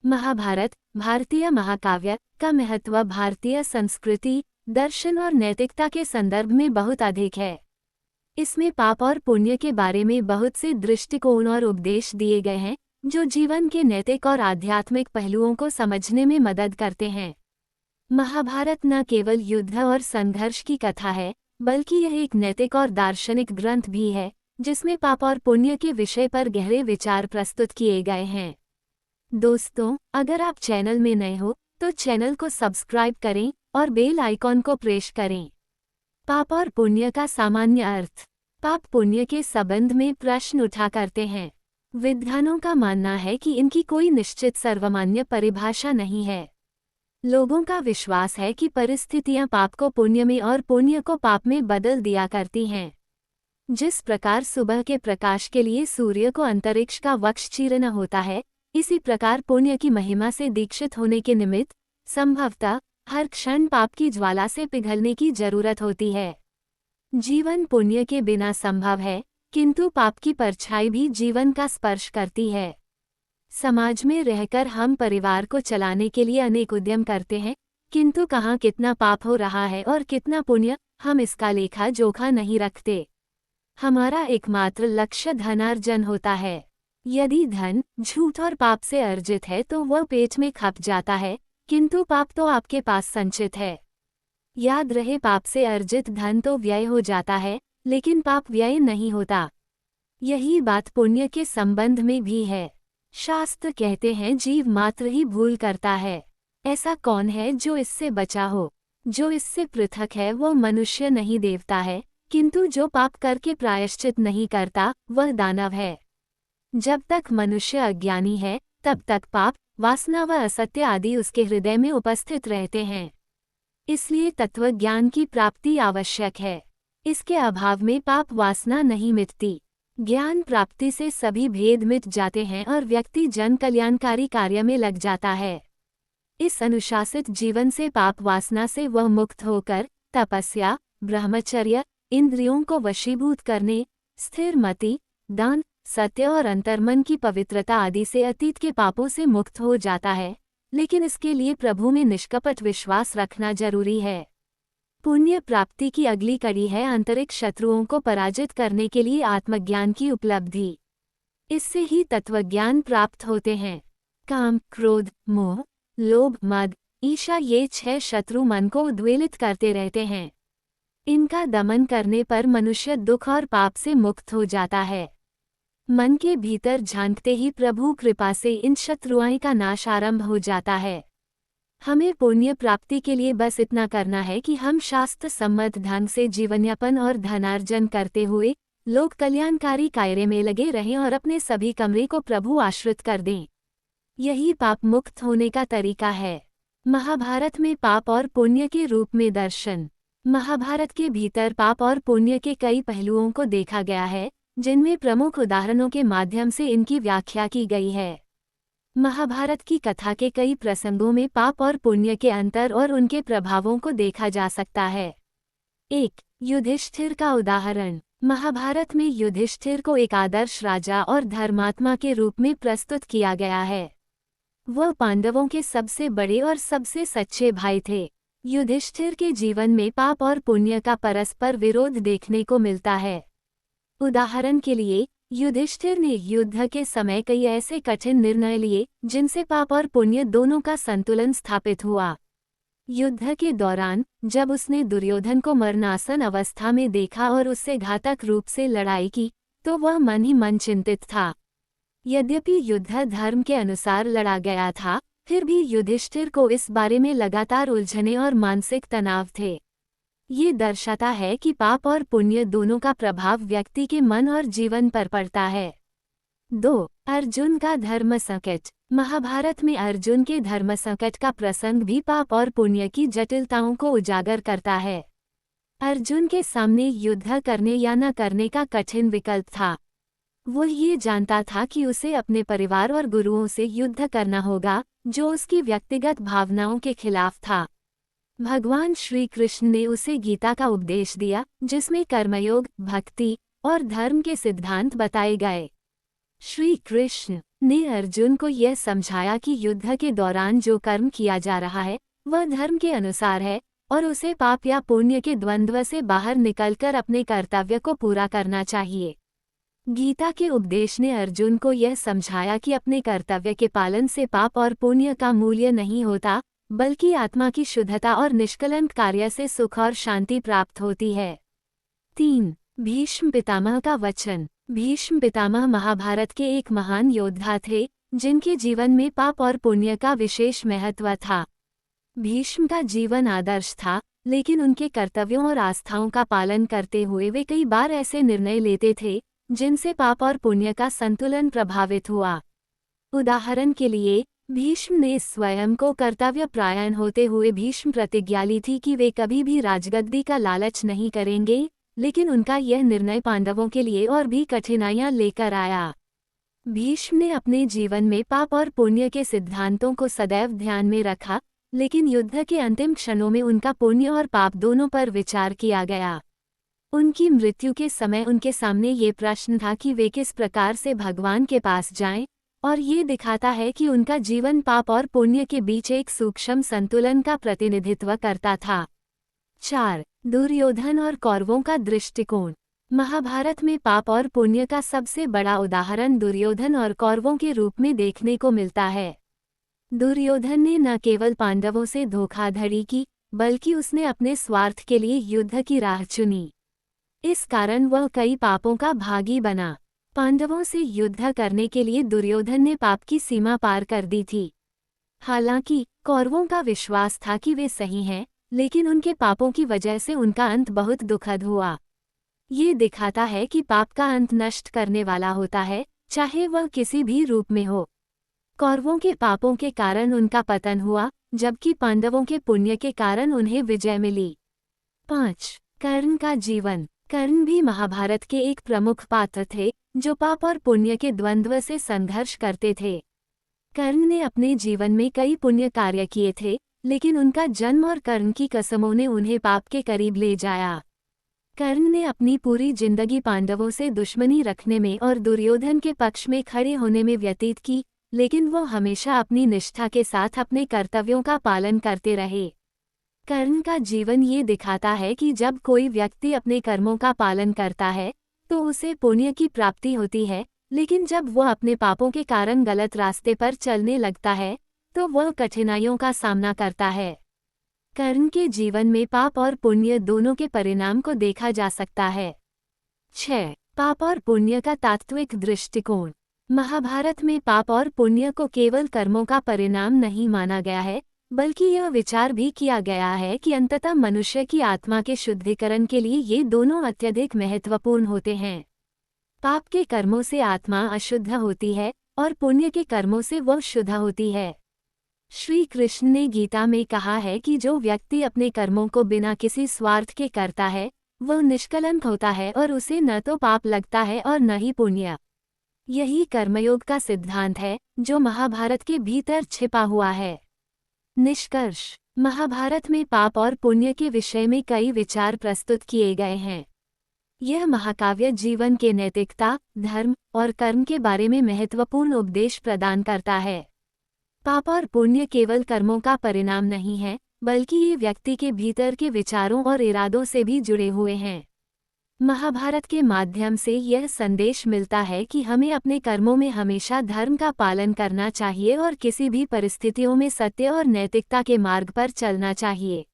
महाभारत भारतीय महाकाव्य का महत्व भारतीय संस्कृति, दर्शन और नैतिकता के संदर्भ में बहुत अधिक है। इसमें पाप और पुण्य के बारे में बहुत से दृष्टिकोण और उपदेश दिए गए हैं, जो जीवन के नैतिक और आध्यात्मिक पहलुओं को समझने में मदद करते हैं। महाभारत न केवल युद्ध और संघर्ष की कथा है, बल्कि यह एक नैतिक और दार्शनिक ग्रंथ भी है, जिसमें पाप और पुण्य के विषय पर गहरे विचार प्रस्तुत किए गए हैं। दोस्तों, अगर आप चैनल में नए हो तो चैनल को सब्सक्राइब करें और बेल आइकॉन को प्रेस करें। पाप और पुण्य का सामान्य अर्थ। पाप पुण्य के संबंध में प्रश्न उठा करते हैं। विद्वानों का मानना है कि इनकी कोई निश्चित सर्वमान्य परिभाषा नहीं है। लोगों का विश्वास है कि परिस्थितियां पाप को पुण्य में और पुण्य को पाप में बदल दिया करती हैं। जिस प्रकार सुबह के प्रकाश के लिए सूर्य को अंतरिक्ष का वक्ष चीरना होता है, इसी प्रकार पुण्य की महिमा से दीक्षित होने के निमित्त संभवतः हर क्षण पाप की ज्वाला से पिघलने की जरूरत होती है। जीवन पुण्य के बिना संभव है, किंतु पाप की परछाई भी जीवन का स्पर्श करती है। समाज में रहकर हम परिवार को चलाने के लिए अनेक उद्यम करते हैं, किंतु कहाँ कितना पाप हो रहा है और कितना पुण्य, हम इसका लेखा जोखा नहीं रखते। हमारा एकमात्र लक्ष्य धनार्जन होता है। यदि धन झूठ और पाप से अर्जित है तो वह पेट में खप जाता है, किंतु पाप तो आपके पास संचित है। याद रहे, पाप से अर्जित धन तो व्यय हो जाता है, लेकिन पाप व्यय नहीं होता। यही बात पुण्य के संबंध में भी है। शास्त्र कहते हैं, जीव मात्र ही भूल करता है। ऐसा कौन है जो इससे बचा हो? जो इससे पृथक है वह मनुष्य नहीं देवता है, किंतु जो पाप करके प्रायश्चित नहीं करता वह दानव है। जब तक मनुष्य अज्ञानी है, तब तक पाप, वासना व असत्य आदि उसके हृदय में उपस्थित रहते हैं। इसलिए तत्वज्ञान की प्राप्ति आवश्यक है। इसके अभाव में पाप वासना नहीं मिटती। ज्ञान प्राप्ति से सभी भेद मिट जाते हैं और व्यक्ति जन कल्याणकारी कार्य में लग जाता है। इस अनुशासित जीवन से पाप वासना से वह मुक्त होकर तपस्या, ब्रह्मचर्य, इंद्रियों को वशीभूत करने, स्थिर मति, दान, सत्य और अंतर्मन की पवित्रता आदि से अतीत के पापों से मुक्त हो जाता है। लेकिन इसके लिए प्रभु में निष्कपट विश्वास रखना जरूरी है। पुण्य प्राप्ति की अगली कड़ी है आंतरिक शत्रुओं को पराजित करने के लिए आत्मज्ञान की उपलब्धि। इससे ही तत्वज्ञान प्राप्त होते हैं। काम, क्रोध, मोह, लोभ, मद, ईर्ष्या, ये 6 शत्रु मन को उद्वेलित करते रहते हैं। इनका दमन करने पर मनुष्य दुख और पाप से मुक्त हो जाता है। मन के भीतर झांकते ही प्रभु कृपा से इन शत्रुओं का नाश आरंभ हो जाता है। हमें पुण्य प्राप्ति के लिए बस इतना करना है कि हम शास्त्र सम्मत ढंग से जीवनयापन और धनार्जन करते हुए लोक कल्याणकारी कार्य में लगे रहें और अपने सभी कमरे को प्रभु आश्रित कर दें। यही पाप मुक्त होने का तरीका है। महाभारत में पाप और पुण्य के रूप में दर्शन। महाभारत के भीतर पाप और पुण्य के कई पहलुओं को देखा गया है, जिनमें प्रमुख उदाहरणों के माध्यम से इनकी व्याख्या की गई है। महाभारत की कथा के कई प्रसंगों में पाप और पुण्य के अंतर और उनके प्रभावों को देखा जा सकता है। 1. युधिष्ठिर का उदाहरण। महाभारत में युधिष्ठिर को एक आदर्श राजा और धर्मात्मा के रूप में प्रस्तुत किया गया है। वह पांडवों के सबसे बड़े और सबसे सच्चे भाई थे। युधिष्ठिर के जीवन में पाप और पुण्य का परस्पर विरोध देखने को मिलता है। उदाहरण के लिए, युधिष्ठिर ने युद्ध के समय कई ऐसे कठिन निर्णय लिए जिनसे पाप और पुण्य दोनों का संतुलन स्थापित हुआ। युद्ध के दौरान जब उसने दुर्योधन को मरणासन अवस्था में देखा और उससे घातक रूप से लड़ाई की, तो वह मन ही मन चिंतित था। यद्यपि युद्ध धर्म के अनुसार लड़ा गया था, फिर भी युधिष्ठिर को इस बारे में लगातार उलझने और मानसिक तनाव थे। ये दर्शाता है कि पाप और पुण्य दोनों का प्रभाव व्यक्ति के मन और जीवन पर पड़ता है। 2. अर्जुन का धर्म संकट। महाभारत में अर्जुन के धर्म संकट का प्रसंग भी पाप और पुण्य की जटिलताओं को उजागर करता है। अर्जुन के सामने युद्ध करने या न करने का कठिन विकल्प था। वो ये जानता था कि उसे अपने परिवार और गुरुओं से युद्ध करना होगा, जो उसकी व्यक्तिगत भावनाओं के खिलाफ था। भगवान श्री कृष्ण ने उसे गीता का उपदेश दिया, जिसमें कर्मयोग, भक्ति और धर्म के सिद्धांत बताए गए। श्री कृष्ण ने अर्जुन को यह समझाया कि युद्ध के दौरान जो कर्म किया जा रहा है वह धर्म के अनुसार है और उसे पाप या पुण्य के द्वंद्व से बाहर निकलकर अपने कर्तव्य को पूरा करना चाहिए। गीता के उपदेश ने अर्जुन को यह समझाया कि अपने कर्तव्य के पालन से पाप और पुण्य का मूल्य नहीं होता, बल्कि आत्मा की शुद्धता और निष्कलंक कार्य से सुख और शांति प्राप्त होती है। 3. भीष्म पितामह का वचन। भीष्म पितामह महाभारत के एक महान योद्धा थे, जिनके जीवन में पाप और पुण्य का विशेष महत्व था। भीष्म का जीवन आदर्श था, लेकिन उनके कर्तव्यों और आस्थाओं का पालन करते हुए वे कई बार ऐसे निर्णय लेते थे जिनसे पाप और पुण्य का संतुलन प्रभावित हुआ। उदाहरण के लिए, भीष्म ने स्वयं को कर्तव्यपरायण होते हुए भीष्म प्रतिज्ञा ली थी कि वे कभी भी राजगद्दी का लालच नहीं करेंगे, लेकिन उनका यह निर्णय पांडवों के लिए और भी कठिनाइयां लेकर आया। भीष्म ने अपने जीवन में पाप और पुण्य के सिद्धांतों को सदैव ध्यान में रखा, लेकिन युद्ध के अंतिम क्षणों में उनका पुण्य और पाप दोनों पर विचार किया गया। उनकी मृत्यु के समय उनके सामने ये प्रश्न था कि वे किस प्रकार से भगवान के पास जाएं, और ये दिखाता है कि उनका जीवन पाप और पुण्य के बीच एक सूक्ष्म संतुलन का प्रतिनिधित्व करता था। 4. दुर्योधन और कौरवों का दृष्टिकोण। महाभारत में पाप और पुण्य का सबसे बड़ा उदाहरण दुर्योधन और कौरवों के रूप में देखने को मिलता है। दुर्योधन ने न केवल पांडवों से धोखाधड़ी की, बल्कि उसने अपने स्वार्थ के लिए युद्ध की राह चुनी। इस कारण वह कई पापों का भागी बना। पांडवों से युद्ध करने के लिए दुर्योधन ने पाप की सीमा पार कर दी थी। हालांकि कौरवों का विश्वास था कि वे सही हैं, लेकिन उनके पापों की वजह से उनका अंत बहुत दुखद हुआ। ये दिखाता है कि पाप का अंत नष्ट करने वाला होता है, चाहे वह किसी भी रूप में हो। कौरवों के पापों के कारण उनका पतन हुआ, जबकि पांडवों के पुण्य के कारण उन्हें विजय मिली। 5. कर्ण का जीवन। कर्ण भी महाभारत के एक प्रमुख पात्र थे, जो पाप और पुण्य के द्वंद्व से संघर्ष करते थे। कर्ण ने अपने जीवन में कई पुण्य कार्य किए थे, लेकिन उनका जन्म और कर्ण की कसमों ने उन्हें पाप के करीब ले जाया। कर्ण ने अपनी पूरी जिंदगी पांडवों से दुश्मनी रखने में और दुर्योधन के पक्ष में खड़े होने में व्यतीत की, लेकिन वो हमेशा अपनी निष्ठा के साथ अपने कर्तव्यों का पालन करते रहे। कर्ण का जीवन ये दिखाता है कि जब कोई व्यक्ति अपने कर्मों का पालन करता है तो उसे पुण्य की प्राप्ति होती है, लेकिन जब वह अपने पापों के कारण गलत रास्ते पर चलने लगता है तो वह कठिनाइयों का सामना करता है। कर्ण के जीवन में पाप और पुण्य दोनों के परिणाम को देखा जा सकता है। 6. पाप और पुण्य का तात्विक दृष्टिकोण। महाभारत में पाप और पुण्य को केवल कर्मों का परिणाम नहीं माना गया है, बल्कि यह विचार भी किया गया है कि अंततः मनुष्य की आत्मा के शुद्धिकरण के लिए ये दोनों अत्यधिक महत्वपूर्ण होते हैं। पाप के कर्मों से आत्मा अशुद्ध होती है और पुण्य के कर्मों से वह शुद्ध होती है। श्री कृष्ण ने गीता में कहा है कि जो व्यक्ति अपने कर्मों को बिना किसी स्वार्थ के करता है वह निष्कलंक होता है और उसे न तो पाप लगता है और न ही पुण्य। यही कर्मयोग का सिद्धांत है जो महाभारत के भीतर छिपा हुआ है। निष्कर्ष। महाभारत में पाप और पुण्य के विषय में कई विचार प्रस्तुत किए गए हैं। यह महाकाव्य जीवन के नैतिकता, धर्म और कर्म के बारे में महत्वपूर्ण उपदेश प्रदान करता है। पाप और पुण्य केवल कर्मों का परिणाम नहीं है, बल्कि ये व्यक्ति के भीतर के विचारों और इरादों से भी जुड़े हुए हैं। महाभारत के माध्यम से यह संदेश मिलता है कि हमें अपने कर्मों में हमेशा धर्म का पालन करना चाहिए और किसी भी परिस्थितियों में सत्य और नैतिकता के मार्ग पर चलना चाहिए।